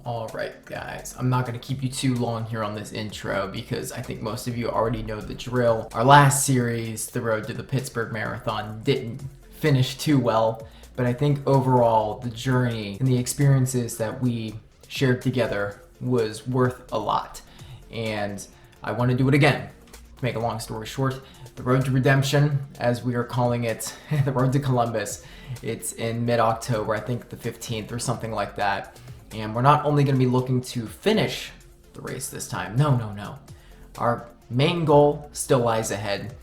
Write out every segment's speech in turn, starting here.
Alright guys, I'm not going to keep you too long here on this intro because I think most of you already know the drill. Our last series, the road to the Pittsburgh Marathon, didn't finish too well, but I think overall the journey and the experiences that we shared together was worth a lot. And I want to do it again. To make a long story short, the road to redemption, as we are calling it, the road to Columbus, it's in mid-October, I think the 15th or something like that. And we're not only going to be looking to finish the race this time. No. Our main goal still lies ahead.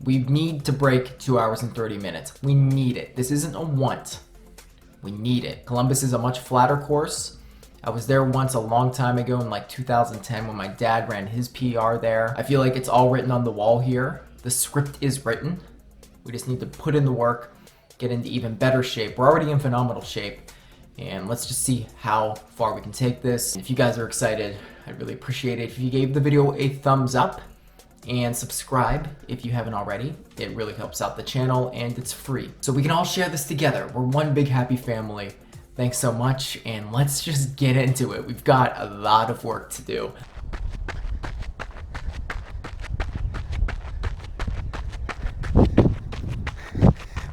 We need to break 2 hours and 30 minutes. We need it. This isn't a want. We need it. Columbus is a much flatter course. I was there once a long time ago in like 2010 when my dad ran his PR there. I feel like it's all written on the wall here. The script is written. We just need to put in the work, get into even better shape. We're already in phenomenal shape. And let's just see how far we can take this. If you guys are excited, I'd really appreciate it if you gave the video a thumbs up and subscribe if you haven't already. It really helps out the channel and it's free. So we can all share this together. We're one big happy family. Thanks so much, and let's just get into it. We've got a lot of work to do.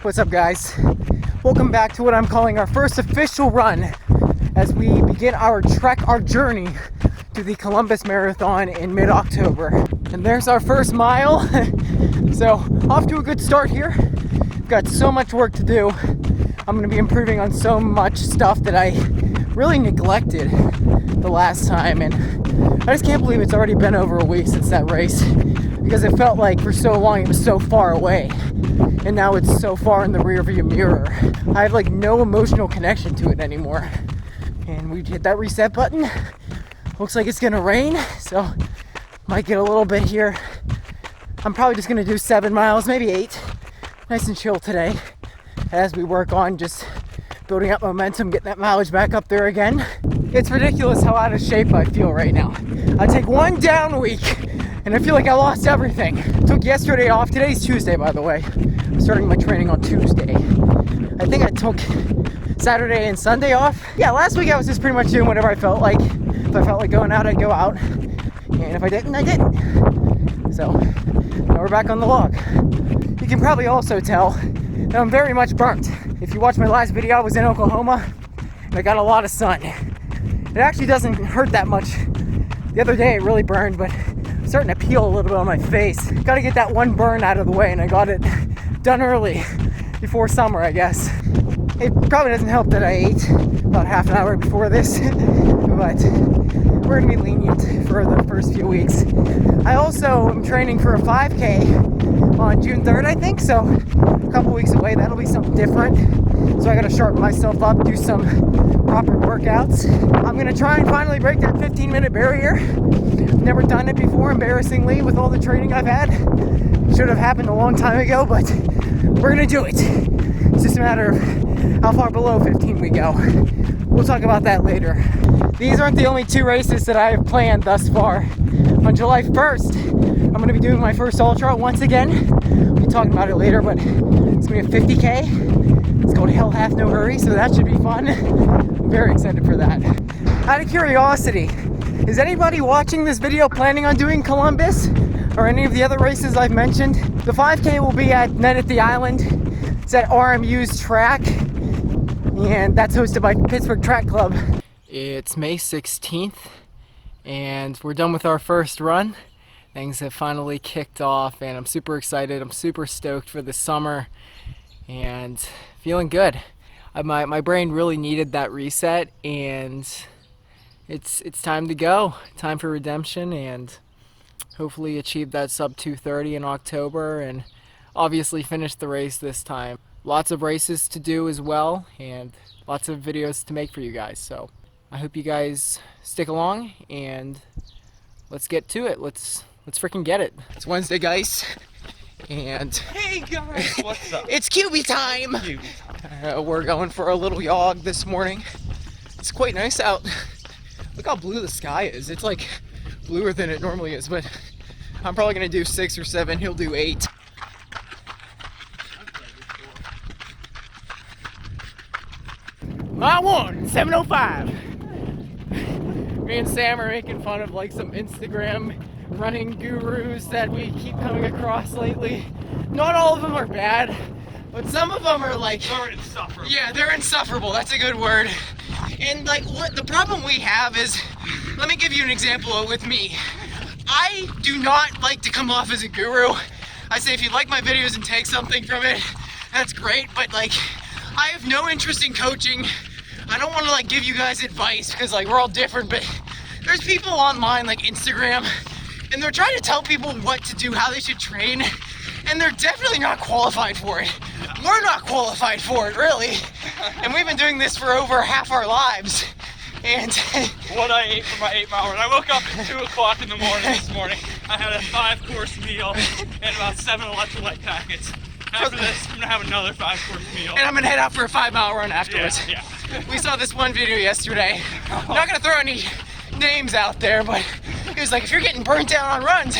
What's up, guys? Welcome back to what I'm calling our first official run as we begin our trek, our journey to the Columbus Marathon in mid-October. And there's our first mile. So off to a good start here. We've got so much work to do. I'm going to be improving on so much stuff that I really neglected the last time. And I just can't believe it's already been over a week since that race, because it felt like for so long it was so far away. And now it's so far in the rearview mirror. I have like no emotional connection to it anymore. And we hit that reset button. Looks like it's gonna rain, so might get a little bit here. I'm probably just gonna do 7 miles, maybe 8. Nice and chill today as we work on just building up momentum, getting that mileage back up there again. It's ridiculous how out of shape I feel right now. I take one down week and I feel like I lost everything. Took yesterday off. Today's Tuesday, by the way. I'm starting my training on Tuesday. I think I took Saturday and Sunday off. Yeah, last week I was just pretty much doing whatever I felt like. If I felt like going out, I'd go out. And if I didn't, I didn't. So, now we're back on the log. You can probably also tell that I'm very much burnt. If you watched my last video, I was in Oklahoma and I got a lot of sun. It actually doesn't hurt that much. The other day it really burned, but it's starting to peel a little bit on my face. Got to get that one burn out of the way, and I got it done early, before summer, I guess. It probably doesn't help that I ate about half an hour before this, but we're gonna be lenient for the first few weeks. I also am training for a 5K on June 3rd, I think, so a couple weeks away. That'll be something different. So I gotta sharpen myself up, do some proper workouts. I'm gonna try and finally break that 15-minute barrier. Never done it before, embarrassingly, with all the training I've had. Should have happened a long time ago, but we're gonna do it. It's just a matter of how far below 15 we go. We'll talk about that later. These aren't the only 2 races that I have planned thus far. On July 1st, I'm gonna be doing my first ultra once again. We'll be talking about it later, but it's gonna be a 50K. It's called Hell Hath No Hurry, so that should be fun. I'm very excited for that. Out of curiosity, is anybody watching this video planning on doing Columbus or any of the other races I've mentioned? The 5K will be at Net at the Island. It's at RMU's track, and that's hosted by Pittsburgh Track Club. It's May 16th, and we're done with our first run. Things have finally kicked off, and I'm super excited. I'm super stoked for the summer, and feeling good. My brain really needed that reset, and it's time to go. Time for redemption, and hopefully achieve that sub 2:30 in October, and obviously finish the race this time. Lots of races to do as well, and lots of videos to make for you guys. So I hope you guys stick along, and let's get to it. Let's freaking get it. It's Wednesday, guys, and Hey guys, what's up? it's QB time. We're going for a little jog this morning. It's quite nice out. Look how blue the sky is. It's like bluer than it normally is, but I'm probably gonna do 6 or 7. He'll do 8. I won 7:05. Me and Sam are making fun of like some Instagram running gurus that we keep coming across lately. Not all of them are bad, but some of them are like, They're insufferable. yeah, they're insufferable. That's a good word. And like, what the problem we have is, let me give you an example with me. I do not like to come off as a guru. I say if you like my videos and take something from it, that's great, but like, I have no interest in coaching. I don't want to like give you guys advice because like we're all different, but there's people online like Instagram and they're trying to tell people what to do, how they should train, and they're definitely not qualified for it. We're not qualified for it, really. And we've been doing this for over half our lives. And What I ate for my 8-mile run. I woke up at 2 o'clock in the morning this morning. I had a 5-course meal and about 7 electrolyte packets. After this, I'm gonna have another 5-course meal. I'm gonna head out for a 5-mile run afterwards. Yeah. We saw this one video yesterday. I'm not gonna throw any names out there, but he was like, if you're getting burnt down on runs,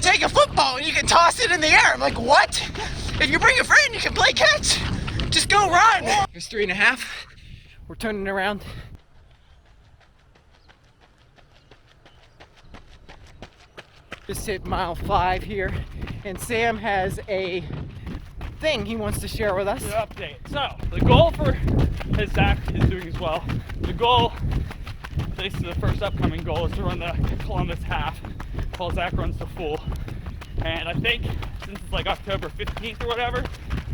take a football and you can toss it in the air. I'm like, what? If you bring a friend, you can play catch. Just go run. Here's 3.5. We're turning around. Just hit mile 5 here, and Sam has a thing he wants to share with us. Good update. So, the goal for, as Zach is doing as well, the goal, at least the first upcoming goal, is to run the Columbus half while Zach runs the full. And I think since it's like October 15th or whatever,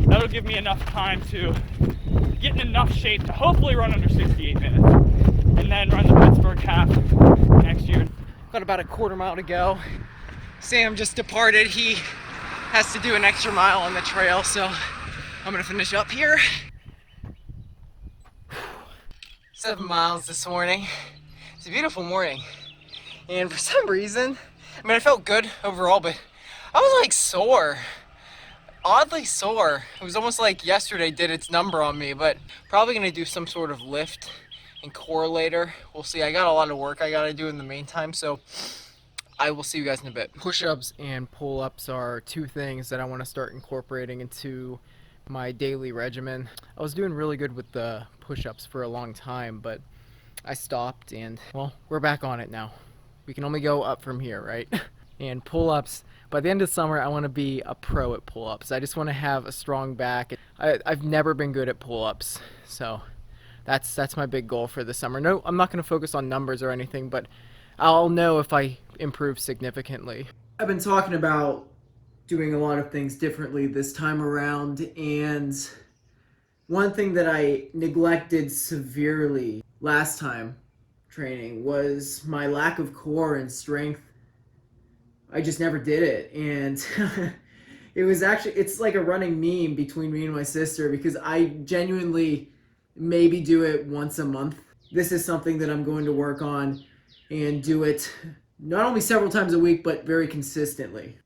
that'll give me enough time to get in enough shape to hopefully run under 68 minutes. And then run the Pittsburgh half next year. Got about a quarter mile to go. Sam just departed. He has to do an extra mile on the trail, so I'm gonna finish up here. 7 miles this morning. It's a beautiful morning. And for some reason, I mean, I felt good overall, but I was like sore. Oddly sore. It was almost like yesterday did its number on me, but probably gonna do some sort of lift and core later. We'll see. I got a lot of work I gotta do in the meantime, so I will see you guys in a bit. Push-ups and pull-ups are two things that I want to start incorporating into my daily regimen. I was doing really good with the push-ups for a long time, but I stopped and, well, we're back on it now. We can only go up from here, right? And pull-ups, by the end of summer, I want to be a pro at pull-ups. I just want to have a strong back. I've never been good at pull-ups, so that's my big goal for the summer. No, I'm not going to focus on numbers or anything, but I'll know if I improve significantly. I've been talking about doing a lot of things differently this time around, and one thing that I neglected severely last time training was my lack of core and strength. I just never did it, and it's like a running meme between me and my sister because I genuinely maybe do it once a month. This is something that I'm going to work on and do it not only several times a week, but very consistently.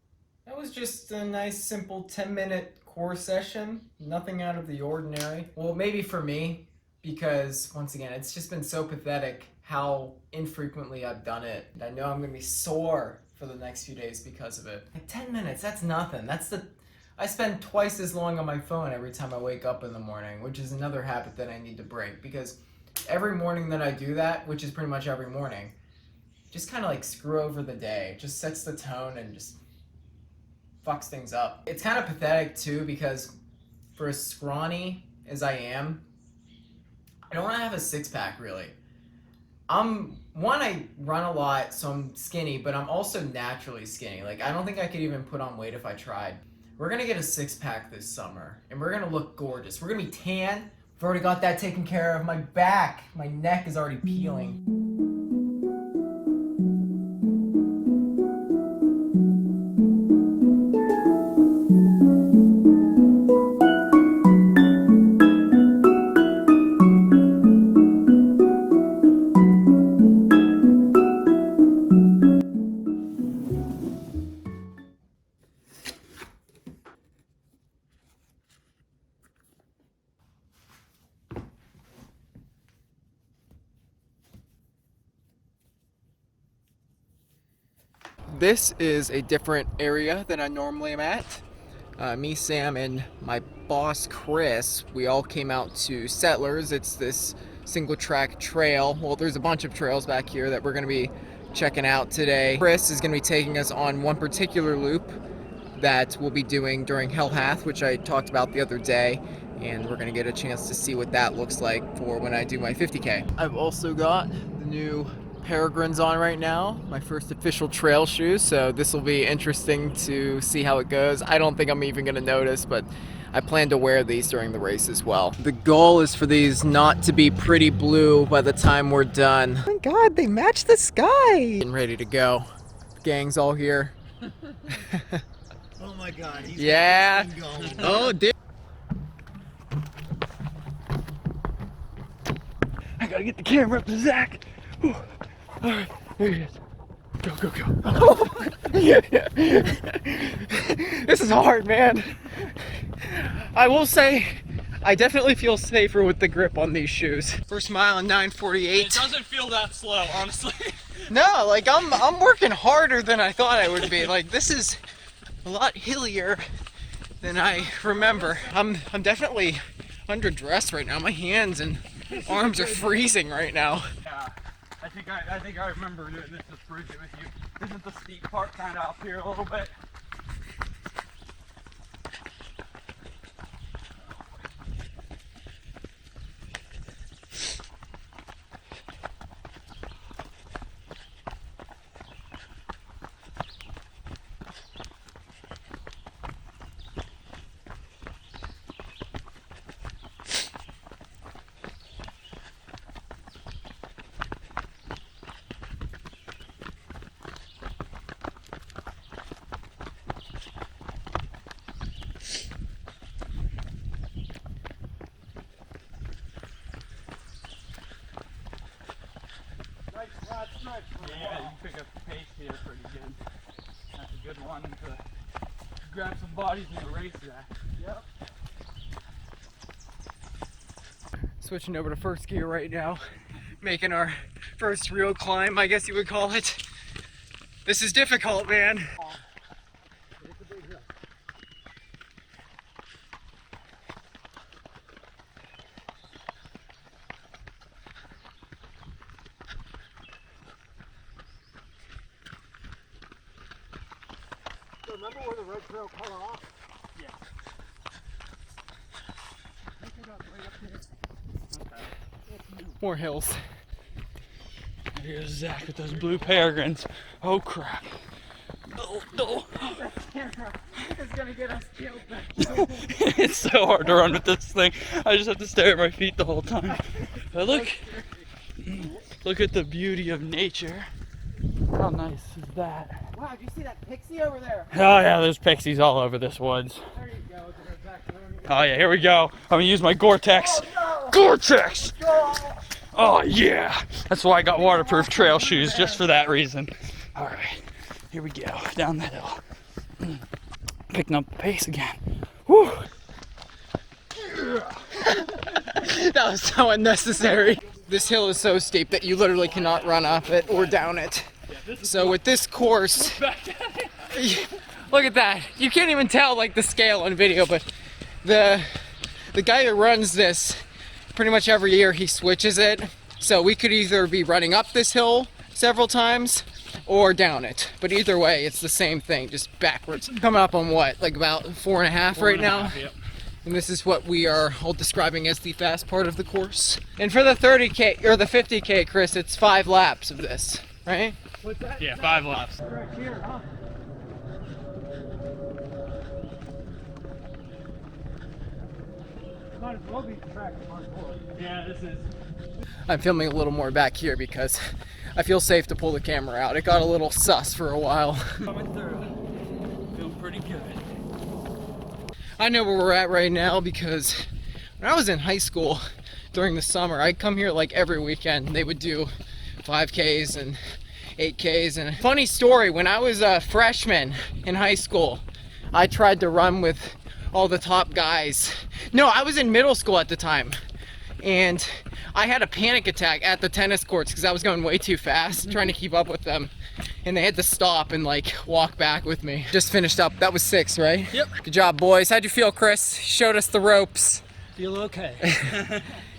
That was just a nice, simple 10-minute core session. Nothing out of the ordinary. Well, maybe for me, because once again, it's just been so pathetic how infrequently I've done it. I know I'm gonna be sore for the next few days because of it. Like 10 minutes, that's nothing. I spend twice as long on my phone every time I wake up in the morning, which is another habit that I need to break, because every morning that I do that, which is pretty much every morning, just kind of like screw over the day. It just sets the tone and just fucks things up. It's kind of pathetic too, because for as scrawny as I am, I don't want to have a six-pack really. I run a lot, so I'm skinny, but I'm also naturally skinny. Like, I don't think I could even put on weight if I tried. We're gonna get a six-pack this summer, and we're gonna look gorgeous. We're gonna be tan. I've already got that taken care of. My back, my neck is already peeling. This is a different area than I normally am at. Me, Sam, and my boss, Chris, we all came out to Settlers. It's this single track trail. Well, there's a bunch of trails back here that we're going to be checking out today. Chris is going to be taking us on one particular loop that we'll be doing during Hellhath, which I talked about the other day, and we're going to get a chance to see what that looks like for when I do my 50K. I've also got the new Peregrines on right now, my first official trail shoes, so this will be interesting to see how it goes. I don't think I'm even going to notice, but I plan to wear these during the race as well. The goal is for these not to be pretty blue by the time we're done. Oh my god, they match the sky! Getting ready to go. Gang's all here. Oh my god, he's yeah. Oh, dude. I gotta get the camera up to Zach. Whew. All right, there he is. Go, go, go. This is hard, man. I will say, I definitely feel safer with the grip on these shoes. First mile in 9:48. It doesn't feel that slow, honestly. No, like I'm working harder than I thought I would be. Like this is a lot hillier than I remember. I'm definitely underdressed right now. My hands and arms are freezing right now. Yeah, I think I remember doing this with Bridget with you. Isn't the steep part kind of up here a little bit? Yeah, you pick up the pace here pretty good. That's a good one to grab some bodies in the race there. Yep. Switching over to first gear right now. Making our first real climb, I guess you would call it. This is difficult, man. Remember where the red trail cut off? Yeah. More hills. Here's Zach with those blue peregrines. Oh crap. Oh, no. It's gonna get us killed. It's so hard to run with this thing. I just have to stare at my feet the whole time. But look at the beauty of nature. How nice is that? Wow, did you see that pixie over there? Oh yeah, there's pixies all over this woods. There you go. Oh yeah, here we go. I'm gonna use my Gore-Tex. Oh, no. Gore-Tex! No. Oh yeah! That's why I got waterproof trail shoes, just for that reason. Alright, here we go, down the hill. Picking up the pace again. Whew! That was so unnecessary. This hill is so steep that you literally cannot run up it or down it. So with this course, look at that. You can't even tell like the scale on video, but the guy that runs this, pretty much every year he switches it. So we could either be running up this hill several times or down it. But either way, it's the same thing, just backwards. Coming up on what, like about 4.5 right now? Yep. And this is what we are all describing as the fast part of the course. And for the 30K, or the 50K, Chris, it's 5 laps of this, right? What's that? Yeah, 5 laps. Right here, huh? Might as well be the track on board. Yeah, this is. I'm filming a little more back here because I feel safe to pull the camera out. It got a little sus for a while. Coming through. Feeling pretty good. I know where we're at right now because when I was in high school during the summer, I'd come here like every weekend. They would do 5Ks and 8Ks. And funny story, when I was a freshman in high school, I tried to run with all the top guys. No, I was in middle school at the time. And I had a panic attack at the tennis courts because I was going way too fast trying to keep up with them. And they had to stop and like walk back with me. Just finished up. That was 6, right? Yep. Good job, boys. How'd you feel, Chris? Showed us the ropes. Feel okay.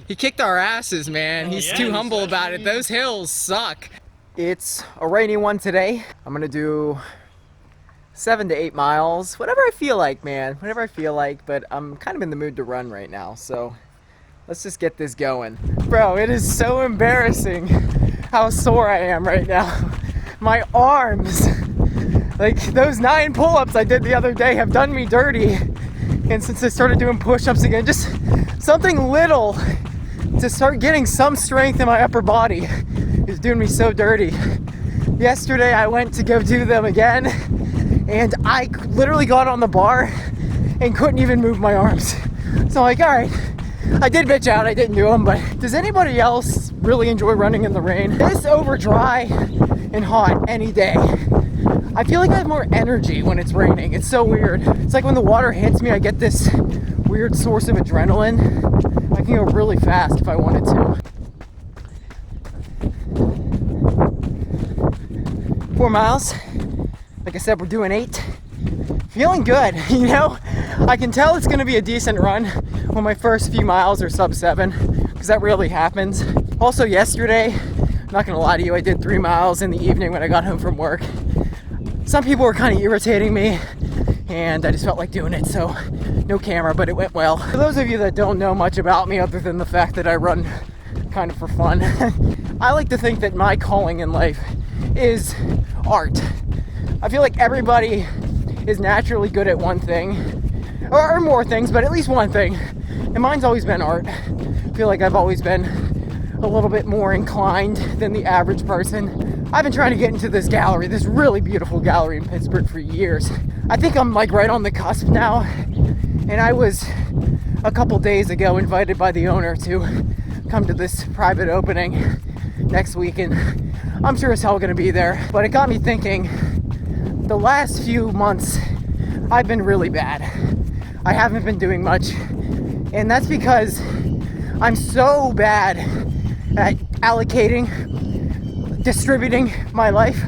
He kicked our asses, man. He's yeah, too humble about it. Those hills suck. It's a rainy one today. I'm gonna do 7 to 8 miles, whatever I feel like, man. Whatever I feel like, but I'm kind of in the mood to run right now, so let's just get this going. Bro, it is so embarrassing how sore I am right now. My arms, like those 9 pull-ups I did the other day have done me dirty. And since I started doing push-ups again, just something little to start getting some strength in my upper body is doing me so dirty. Yesterday I went to go do them again, and I literally got on the bar and couldn't even move my arms. So I'm like, all right, I did bitch out, I didn't do them, but does anybody else really enjoy running in the rain? It's over dry and hot any day. I feel like I have more energy when it's raining. It's so weird. It's like when the water hits me, I get this weird source of adrenaline. I can go really fast if I wanted to. 4 miles. Like I said, we're doing 8. Feeling good, you know? I can tell it's gonna be a decent run when my first few miles are sub 7, because that really happens. Also yesterday, I'm not gonna lie to you, I did 3 miles in the evening when I got home from work. Some people were kind of irritating me, and I just felt like doing it, so no camera, but it went well. For those of you that don't know much about me other than the fact that I run kind of for fun, I like to think that my calling in life is art. I feel like everybody is naturally good at one thing, or more things, but at least one thing, and mine's always been art. I feel like I've always been a little bit more inclined than the average person. I've been trying to get into this gallery, this really beautiful gallery in Pittsburgh for years. I think I'm like right on the cusp now, and I was a couple days ago invited by the owner to come to this private opening next week, and I'm sure as hell gonna be there. But it got me thinking, the last few months I've been really bad. I haven't been doing much, and that's because I'm so bad at allocating, distributing my life,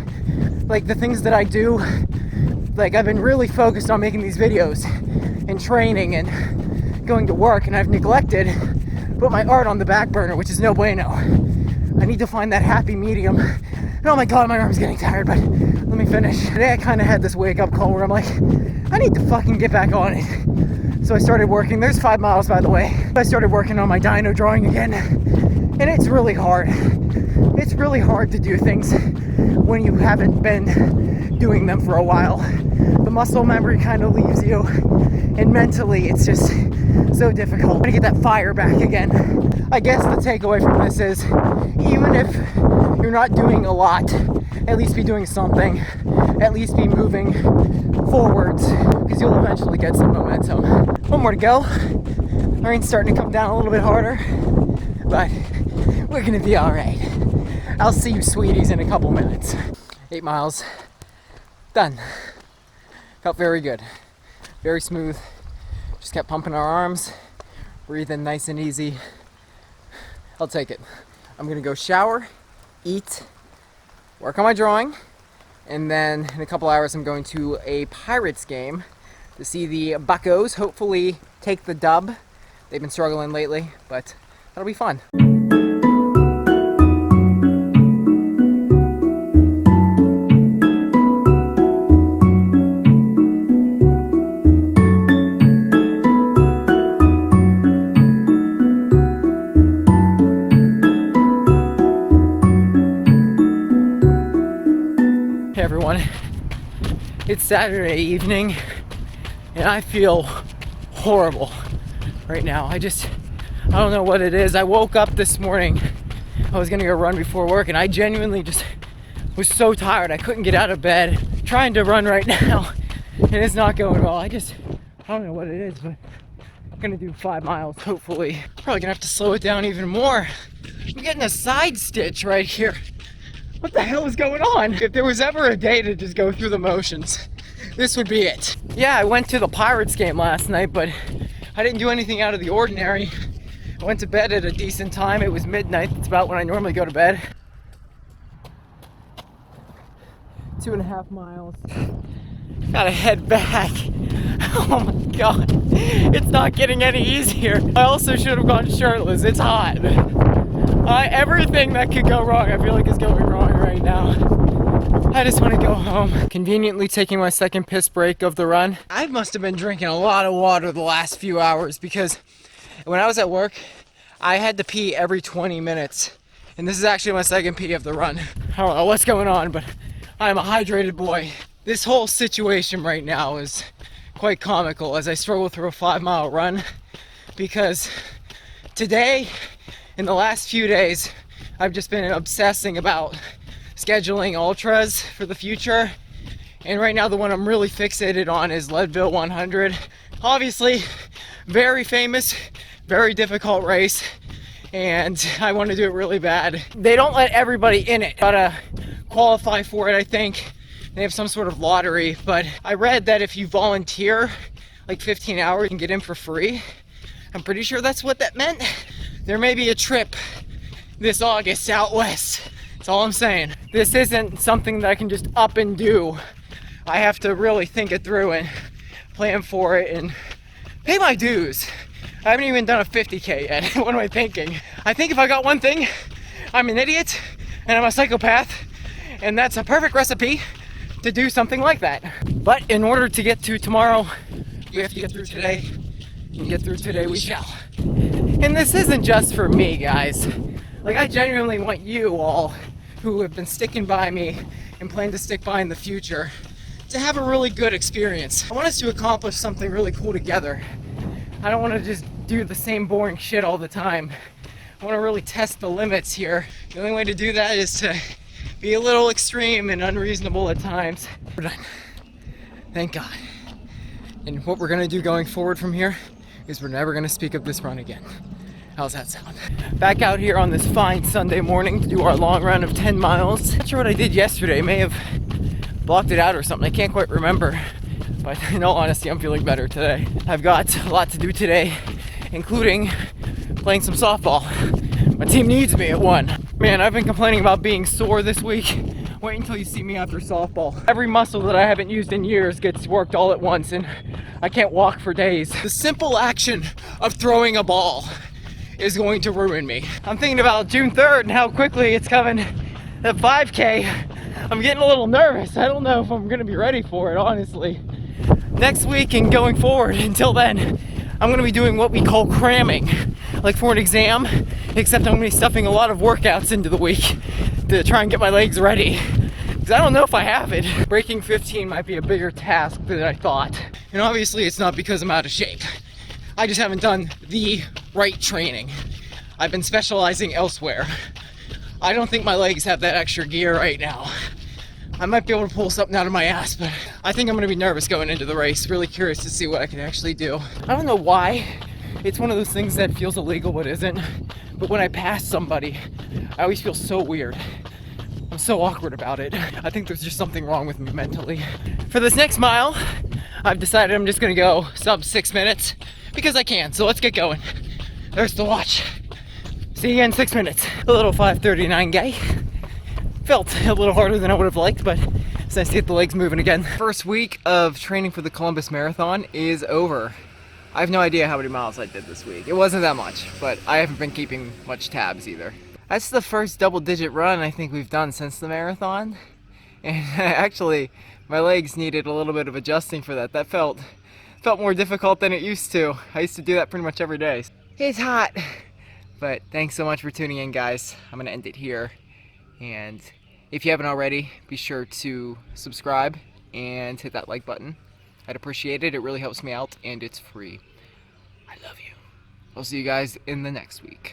like the things that I do. Like I've been really focused on making these videos and training and going to work, and I've neglected put my art on the back burner, which is no bueno. I need to find that happy medium. And oh my god, my arm's getting tired, but let me finish. Today I kind of had this wake up call where I'm like, I need to fucking get back on it. So I started working. There's 5 miles, by the way. I started working on my dyno drawing again, and it's really hard. It's really hard to do things when you haven't been doing them for a while. The muscle memory kind of leaves you, and mentally it's just so difficult to get that fire back again. I guess the takeaway from this is, even if you're not doing a lot, at least be doing something. At least be moving forwards, because you'll eventually get some momentum. One more to go. The rain's starting to come down a little bit harder, but we're gonna be all right. I'll see you sweeties in a couple minutes. 8 miles, done. Felt very good, very smooth. Just kept pumping our arms, breathing nice and easy. I'll take it. I'm gonna go shower, eat, work on my drawing, and then in a couple hours I'm going to a Pirates game to see the Buccos hopefully take the dub. They've been struggling lately, but that'll be fun. Hey everyone, it's Saturday evening and I feel horrible right now. I don't know what it is. I woke up this morning, I was gonna go run before work, and I genuinely just was so tired I couldn't get out of bed. Trying to run right now and it's not going well. I don't know what it is, but I'm gonna do 5 miles hopefully. Probably gonna have to slow it down even more. I'm getting a side stitch right here. What the hell is going on? If there was ever a day to just go through the motions, this would be it. Yeah, I went to the Pirates game last night, but I didn't do anything out of the ordinary. I went to bed at a decent time. It was midnight. It's about when I normally go to bed. 2.5 miles. Gotta head back. Oh my god, it's not getting any easier. I also should have gone shirtless. It's hot. Everything that could go wrong, I feel like is going wrong right now. I just want to go home. Conveniently taking my second piss break of the run. I must have been drinking a lot of water the last few hours because when I was at work, I had to pee every 20 minutes. And this is actually my second pee of the run. I don't know what's going on, but I'm a hydrated boy. This whole situation right now is quite comical as I struggle through a 5-mile run because today, in the last few days, I've just been obsessing about scheduling ultras for the future. And right now the one I'm really fixated on is Leadville 100. Obviously, very famous, very difficult race, and I want to do it really bad. They don't let everybody in it. Gotta qualify for it, I think. They have some sort of lottery, but I read that if you volunteer like 15 hours, you can get in for free. I'm pretty sure that's what that meant. There may be a trip this August out west. That's all I'm saying. This isn't something that I can just up and do. I have to really think it through and plan for it and pay my dues. I haven't even done a 50K yet. What am I thinking? I think if I got one thing, I'm an idiot and I'm a psychopath, and that's a perfect recipe to do something like that. But in order to get to tomorrow, we have to get through today, and get through today we shall. And this isn't just for me, guys. Like, I genuinely want you all who have been sticking by me and plan to stick by in the future to have a really good experience. I want us to accomplish something really cool together. I don't want to just do the same boring shit all the time. I want to really test the limits here. The only way to do that is to be a little extreme and unreasonable at times. We're done. Thank God. And what we're gonna do going forward from here is we're never gonna speak of this run again. How's that sound? Back out here on this fine Sunday morning to do our long run of 10 miles. Not sure what I did yesterday. May have blocked it out or something. I can't quite remember. But in all honesty, I'm feeling better today. I've got a lot to do today, including playing some softball. My team needs me at 1. Man, I've been complaining about being sore this week. Wait until you see me after softball. Every muscle that I haven't used in years gets worked all at once, and I can't walk for days. The simple action of throwing a ball is going to ruin me. I'm thinking about June 3rd and how quickly it's coming. At 5K, I'm getting a little nervous. I don't know if I'm gonna be ready for it, honestly. Next week and going forward, until then, I'm gonna be doing what we call cramming, like for an exam, except I'm gonna be stuffing a lot of workouts into the week to try and get my legs ready, because I don't know if I have it. Breaking 15 might be a bigger task than I thought. And obviously it's not because I'm out of shape. I just haven't done the right training. I've been specializing elsewhere. I don't think my legs have that extra gear right now. I might be able to pull something out of my ass, but I think I'm gonna be nervous going into the race. Really curious to see what I can actually do. I don't know why. It's one of those things that feels illegal but isn't. But when I pass somebody, I always feel so weird. I'm so awkward about it. I think there's just something wrong with me mentally. For this next mile, I've decided I'm just gonna go sub 6 minutes because I can, so let's get going. There's the watch. See you in 6 minutes. A little 5:39 guy. Felt a little harder than I would have liked, but it's nice to get the legs moving again. First week of training for the Columbus Marathon is over. I have no idea how many miles I did this week. It wasn't that much, but I haven't been keeping much tabs either. That's the first double-digit run I think we've done since the marathon. And actually, my legs needed a little bit of adjusting for that. That felt more difficult than it used to. I used to do that pretty much every day. It's hot. But thanks so much for tuning in, guys. I'm gonna end it here. And if you haven't already, be sure to subscribe and hit that like button. I'd appreciate it. It really helps me out, and it's free. I love you. I'll see you guys in the next week.